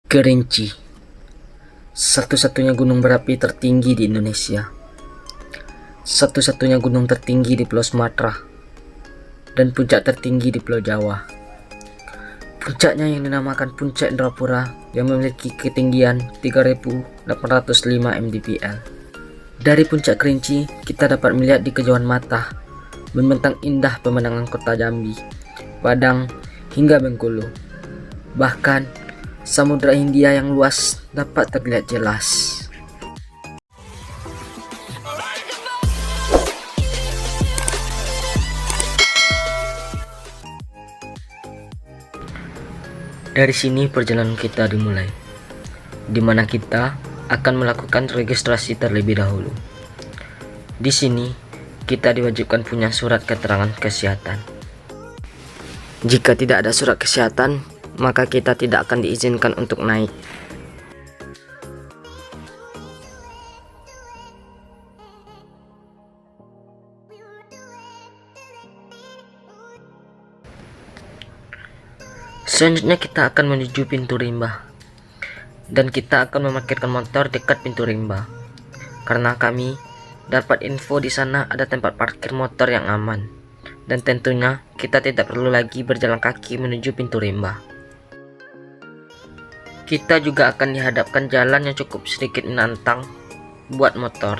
Kerinci, satu-satunya gunung berapi tertinggi di Indonesia, satu-satunya gunung tertinggi di Pulau Sumatera, dan puncak tertinggi di Pulau Jawa. Puncaknya yang dinamakan Puncak Indrapura yang memiliki ketinggian 3.805 mdpl. Dari puncak Kerinci, kita dapat melihat di kejauhan mata membentang indah pemandangan kota Jambi, Padang, hingga Bengkulu. Bahkan Samudra Hindia yang luas dapat terlihat jelas. Dari sini perjalanan kita dimulai, di mana kita akan melakukan registrasi terlebih dahulu. Di sini kita diwajibkan punya surat keterangan kesehatan. Jika tidak ada surat kesehatan, maka kita tidak akan diizinkan untuk naik. Selanjutnya kita akan menuju pintu rimba, dan kita akan memarkirkan motor dekat pintu rimba, karena kami dapat info di sana ada tempat parkir motor yang aman, dan tentunya kita tidak perlu lagi berjalan kaki menuju pintu rimba. Kita juga akan dihadapkan jalan yang cukup sedikit menantang buat motor.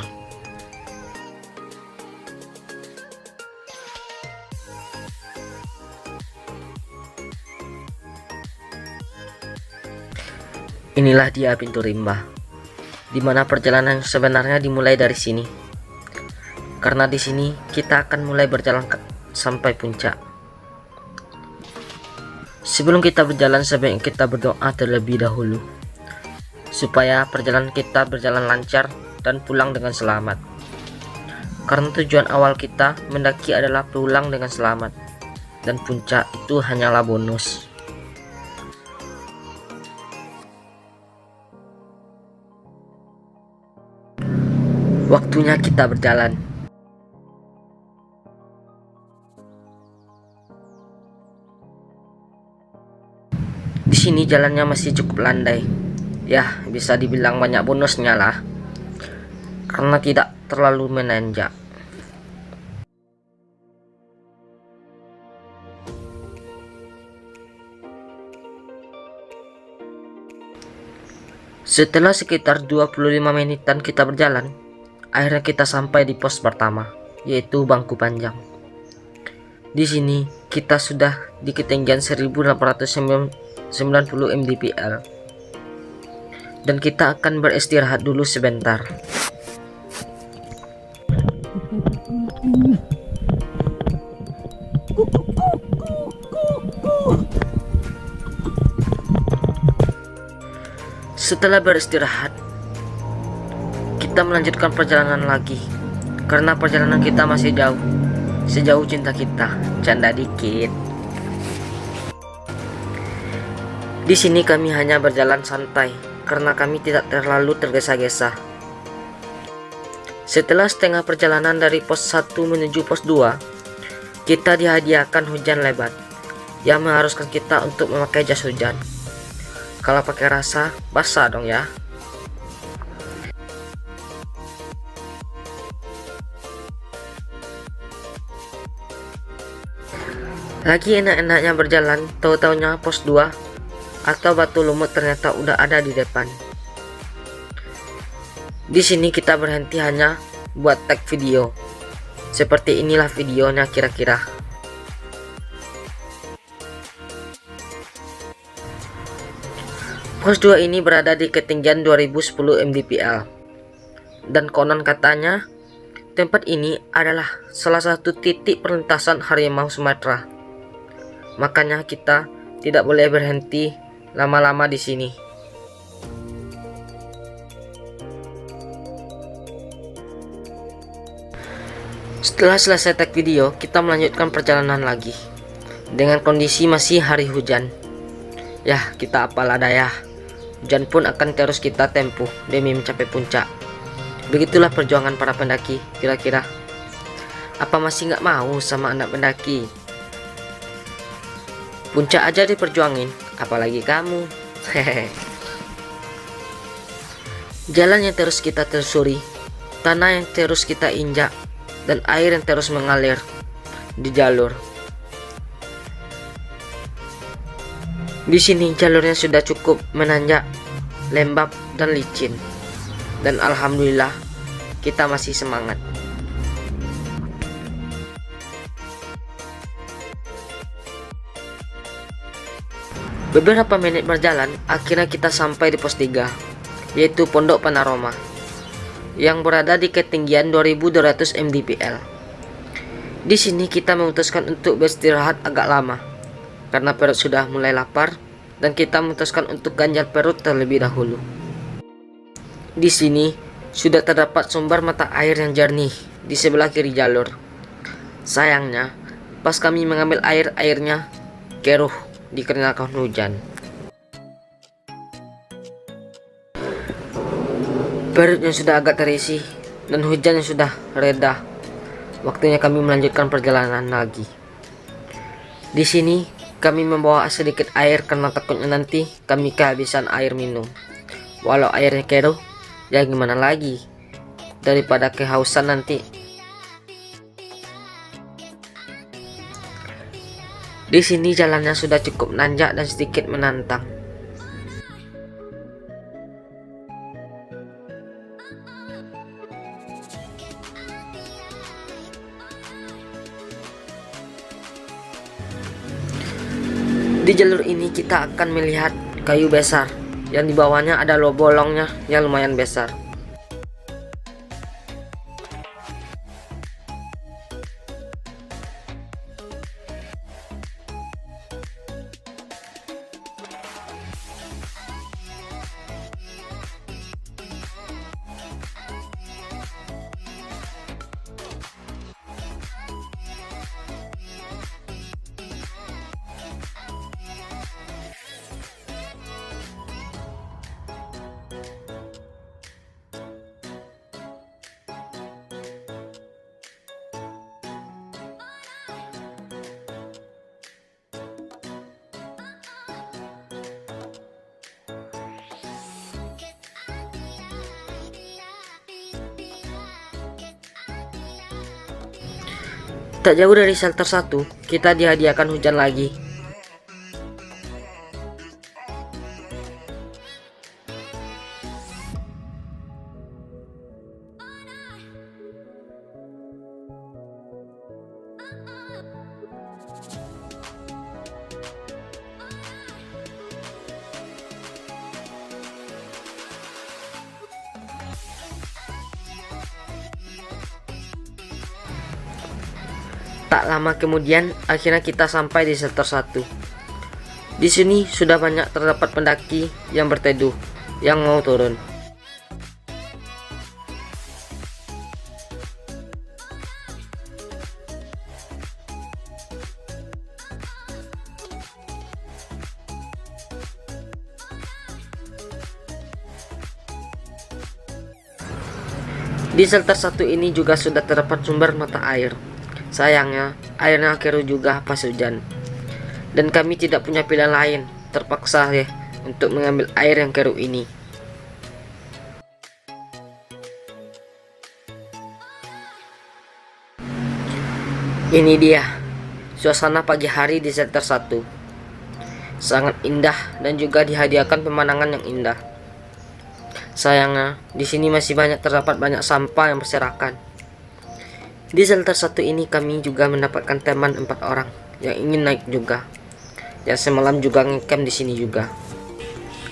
Inilah dia pintu rimba, di mana perjalanan sebenarnya dimulai dari sini. Karena di sini kita akan mulai berjalan sampai puncak. Sebelum kita berjalan, sebaiknya kita berdoa terlebih dahulu, supaya perjalanan kita berjalan lancar dan pulang dengan selamat. Karena tujuan awal kita mendaki adalah pulang dengan selamat, dan puncak itu hanyalah bonus. Waktunya kita berjalan. Di sini jalannya masih cukup landai. Ya, bisa dibilang banyak bonusnya lah. Karena tidak terlalu menanjak. Setelah sekitar 25 menitan kita berjalan, akhirnya kita sampai di pos pertama, yaitu Bangku Panjang. Di sini kita sudah di ketinggian 1890 mdpl, dan kita akan beristirahat dulu sebentar. Setelah beristirahat, kita melanjutkan perjalanan lagi, karena perjalanan kita masih jauh, sejauh cinta kita. Canda dikit. Di sini kami hanya berjalan santai, karena kami tidak terlalu tergesa-gesa. Setelah setengah perjalanan dari pos 1 menuju pos 2, kita dihadiahkan hujan lebat, yang mengharuskan kita untuk memakai jas hujan. Kalau pakai rasa, basah dong ya. Lagi enak-enaknya berjalan, tahu-taunya pos 2 atau Batu Lumut ternyata udah ada di depan. Di sini kita berhenti hanya buat tag video. Seperti inilah videonya kira-kira. Pos 2 ini berada di ketinggian 2010 mdpl. Dan konon katanya tempat ini adalah salah satu titik perlintasan harimau Sumatera. Makanya kita tidak boleh berhenti lama-lama di sini. Setelah selesai tag video, kita melanjutkan perjalanan lagi dengan kondisi masih hari hujan. Ya, kita apalah daya, hujan pun akan terus kita tempuh demi mencapai puncak. Begitulah perjuangan para pendaki. Kira-kira apa masih nggak mau sama anak pendaki? Puncak aja diperjuangin, apalagi kamu. Hehehe. Jalan yang terus kita telusuri, tanah yang terus kita injak, dan air yang terus mengalir di jalur. Di sini jalurnya sudah cukup menanjak, lembab, dan licin. Dan alhamdulillah, kita masih semangat. Beberapa menit berjalan, akhirnya kita sampai di pos 3, yaitu Pondok Panaroma, yang berada di ketinggian 2200 mdpl. Di sini kita memutuskan untuk beristirahat agak lama, karena perut sudah mulai lapar, dan kita memutuskan untuk ganjal perut terlebih dahulu. Di sini sudah terdapat sumber mata air yang jernih di sebelah kiri jalur. Sayangnya, pas kami mengambil airnya keruh dikarenakan hujan. Perut yang sudah agak terisi dan hujan yang sudah reda, waktunya kami melanjutkan perjalanan lagi. Di sini kami membawa sedikit air karena takutnya nanti kami kehabisan air minum. Walau airnya keruh, ya gimana lagi, daripada kehausan nanti. Di sini jalannya sudah cukup nanjak dan sedikit menantang. Di jalur ini kita akan melihat kayu besar yang di bawahnya ada bolongnya yang lumayan besar. Tak jauh dari shelter 1, kita dihadiahkan hujan lagi. Tak lama kemudian, akhirnya kita sampai di shelter 1. Di sini sudah banyak terdapat pendaki yang berteduh, yang mau turun. Di shelter 1 ini juga sudah terdapat sumber mata air. Sayangnya, airnya keruh juga pas hujan. Dan kami tidak punya pilihan lain, terpaksa ya untuk mengambil air yang keruh ini. Ini dia suasana pagi hari di shelter 1. Sangat indah dan juga dihadiahkan pemandangan yang indah. Sayangnya, di sini masih terdapat banyak sampah yang berserakan. Di shelter 1 ini kami juga mendapatkan teman 4 orang yang ingin naik juga, yang semalam juga ngecamp di sini juga.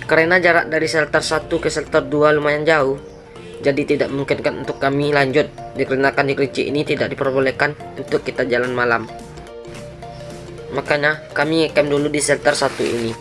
Karena jarak dari shelter 1 ke shelter 2 lumayan jauh, jadi tidak memungkinkan untuk kami lanjut, dikarenakan di Kerinci ini tidak diperbolehkan untuk kita jalan malam. Makanya kami ngecamp dulu di shelter 1 ini.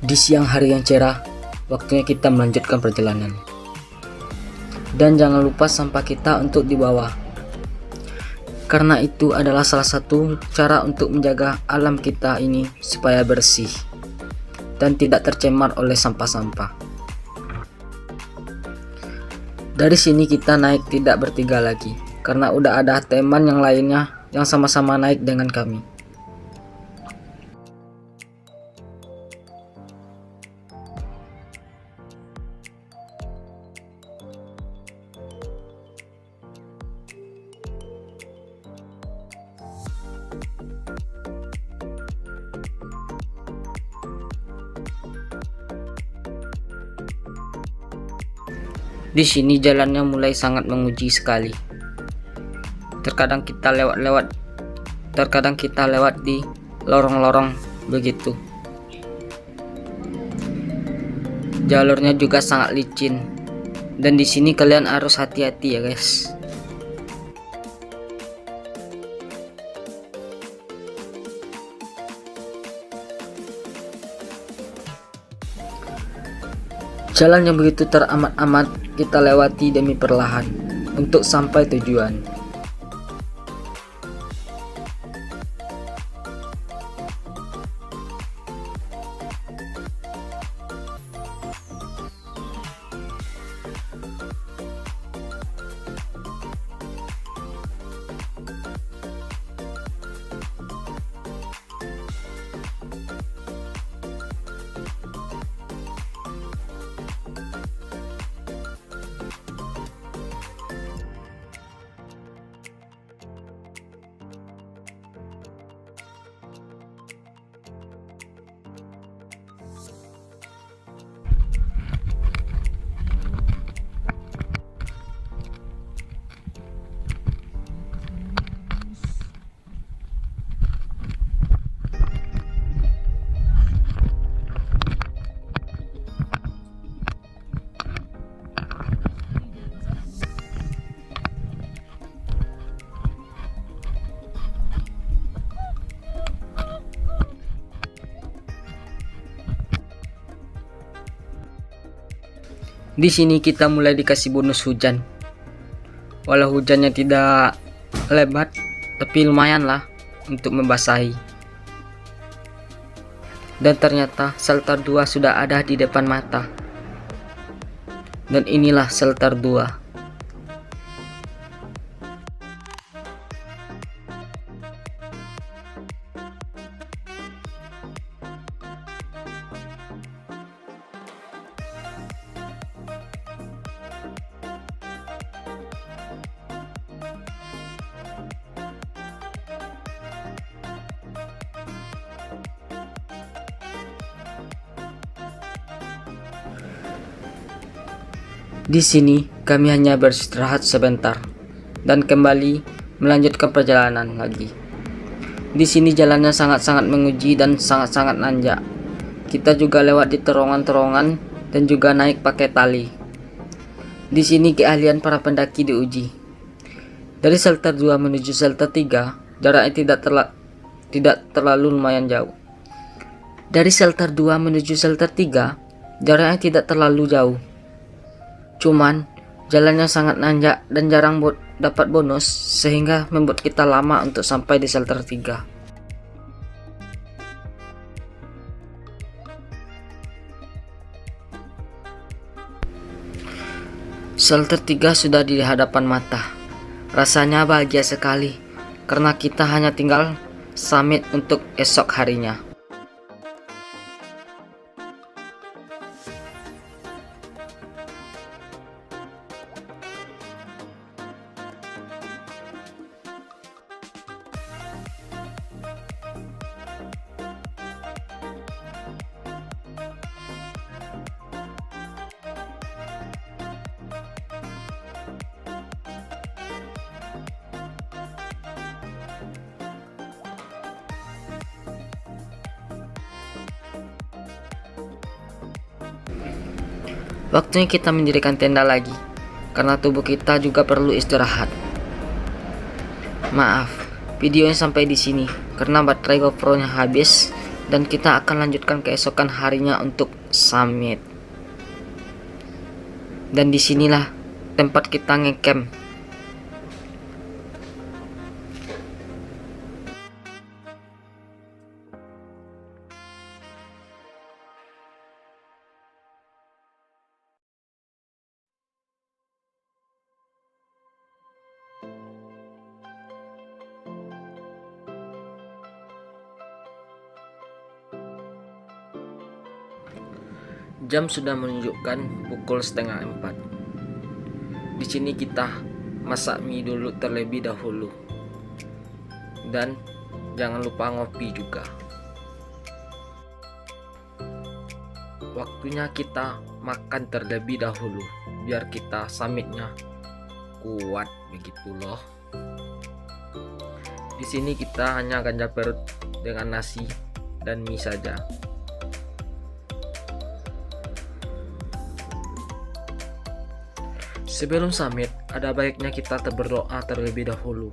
Di siang hari yang cerah, waktunya kita melanjutkan perjalanan. Dan jangan lupa sampah kita untuk dibawa, karena itu adalah salah satu cara untuk menjaga alam kita ini supaya bersih dan tidak tercemar oleh sampah-sampah. Dari sini kita naik tidak bertiga lagi, karena udah ada teman yang lainnya yang sama-sama naik dengan kami. Di sini jalannya mulai sangat menguji sekali. Terkadang kita lewat di lorong-lorong begitu. Jalurnya juga sangat licin. Dan di sini kalian harus hati-hati ya guys. Jalan yang begitu teramat-amat kita lewati demi perlahan untuk sampai tujuan. Di sini kita mulai dikasih bonus hujan. Walau hujannya tidak lebat, tapi lumayan lah untuk membasahi. Dan ternyata shelter 2 sudah ada di depan mata. Dan inilah shelter 2. Di sini kami hanya beristirahat sebentar dan kembali melanjutkan perjalanan lagi. Di sini jalannya sangat-sangat menguji dan sangat-sangat nanjak. Kita juga lewat di terowongan-terowongan dan juga naik pakai tali. Di sini keahlian para pendaki diuji. Dari shelter 2 menuju shelter 3, jaraknya tidak terlalu lumayan jauh. Dari shelter 2 menuju shelter 3, jaraknya tidak terlalu jauh. Cuman jalannya sangat nanjak dan jarang dapat bonus, sehingga membuat kita lama untuk sampai di shelter 3. Shelter 3 sudah di hadapan mata. Rasanya bahagia sekali karena kita hanya tinggal summit untuk esok harinya. Waktunya kita mendirikan tenda lagi, karena tubuh kita juga perlu istirahat. Maaf, videonya sampai di sini, karena baterai GoPro-nya habis, dan kita akan lanjutkan keesokan harinya untuk summit. Dan disinilah tempat kita ngecamp. Jam sudah menunjukkan pukul setengah 4. Di sini kita masak mie dulu terlebih dahulu. Dan jangan lupa ngopi juga. Waktunya kita makan terlebih dahulu biar kita summitnya kuat begitu loh. Di sini kita hanya ganjal perut dengan nasi dan mie saja. Sebelum summit, ada baiknya kita berdoa terlebih dahulu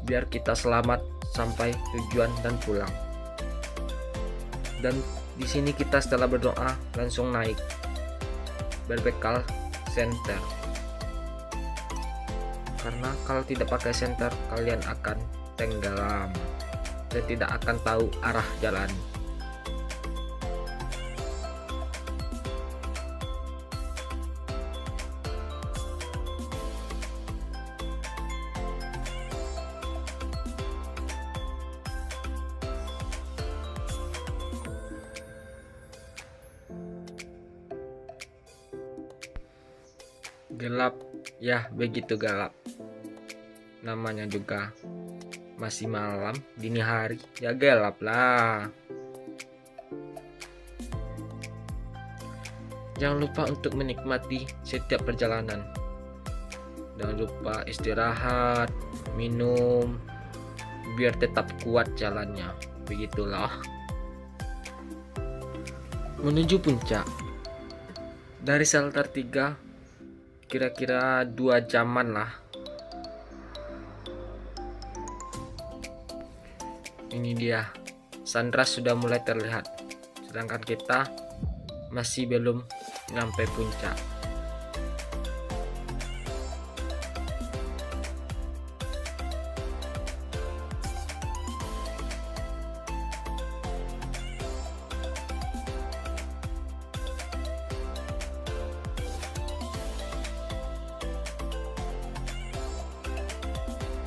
biar kita selamat sampai tujuan dan pulang. Dan di sini kita setelah berdoa langsung naik berbekal senter. Karena kalau tidak pakai senter kalian akan tenggelam dan tidak akan tahu arah jalan. Gelap, ya begitu gelap. Namanya juga masih malam, dini hari, ya gelap lah. Jangan lupa untuk menikmati setiap perjalanan. Jangan lupa istirahat, minum, biar tetap kuat jalannya. Begitulah. Menuju puncak. Dari shelter 3 kira-kira 2 jaman lah. Ini dia, sunrise sudah mulai terlihat, sedangkan kita masih belum sampai puncak.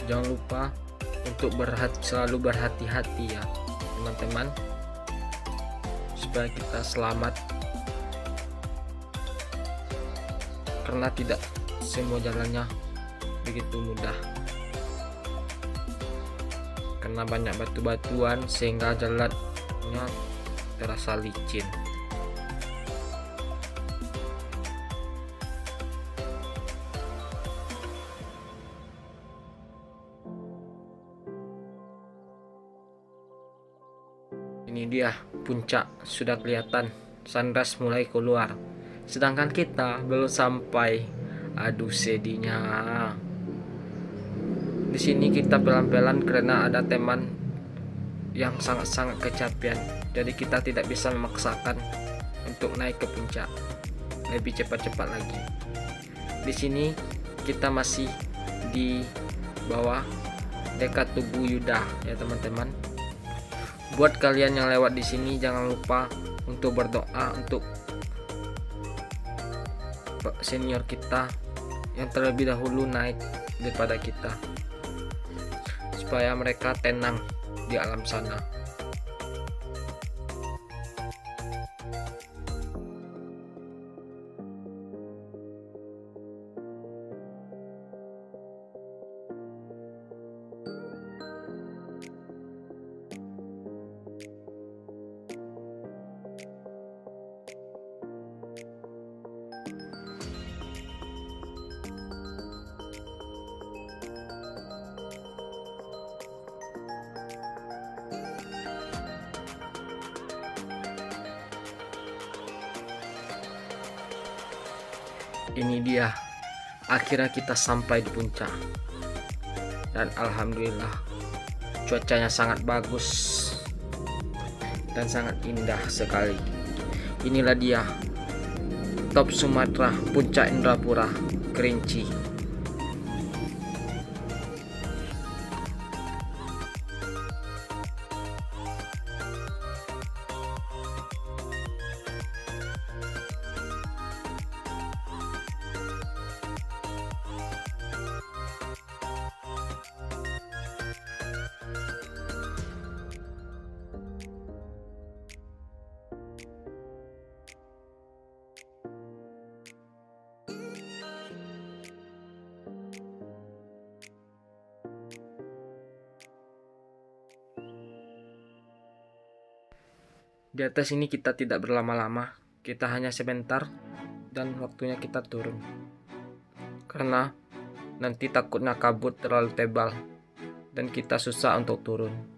Jangan lupa untuk selalu berhati-hati ya teman-teman, supaya kita selamat, karena tidak semua jalannya begitu mudah, karena banyak batu-batuan sehingga jalannya terasa licin. Ini dia puncak, sudah kelihatan, sunrise mulai keluar, sedangkan kita belum sampai. Aduh sedihnya. Di sini kita pelan-pelan karena ada teman yang sangat-sangat kecapean, jadi kita tidak bisa memaksakan untuk naik ke puncak lebih cepat-cepat lagi. Di sini kita masih di bawah dekat Tugu Yuda ya teman-teman. Buat kalian yang lewat di sini jangan lupa untuk berdoa untuk senior kita yang terlebih dahulu naik daripada kita, supaya mereka tenang di alam sana. Ini dia, akhirnya kita sampai di puncak, dan alhamdulillah cuacanya sangat bagus dan sangat indah sekali. Inilah dia, top Sumatera, Puncak Indrapura, Kerinci. Di atas ini kita tidak berlama-lama, kita hanya sebentar dan waktunya kita turun. Karena nanti takutnya kabut terlalu tebal dan kita susah untuk turun.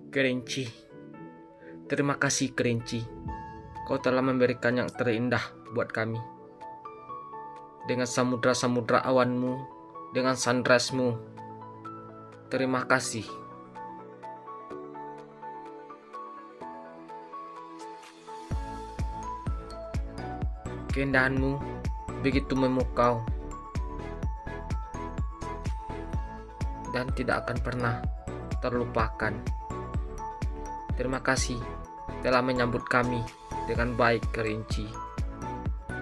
Kerinci. Terima kasih Kerinci. Kau telah memberikan yang terindah buat kami. Dengan samudra-samudra awanmu, dengan sunrise-mu. Terima kasih. Keindahanmu begitu memukau dan tidak akan pernah terlupakan. Terima kasih telah menyambut kami dengan baik Kerinci.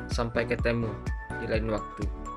Sampai ketemu di lain waktu.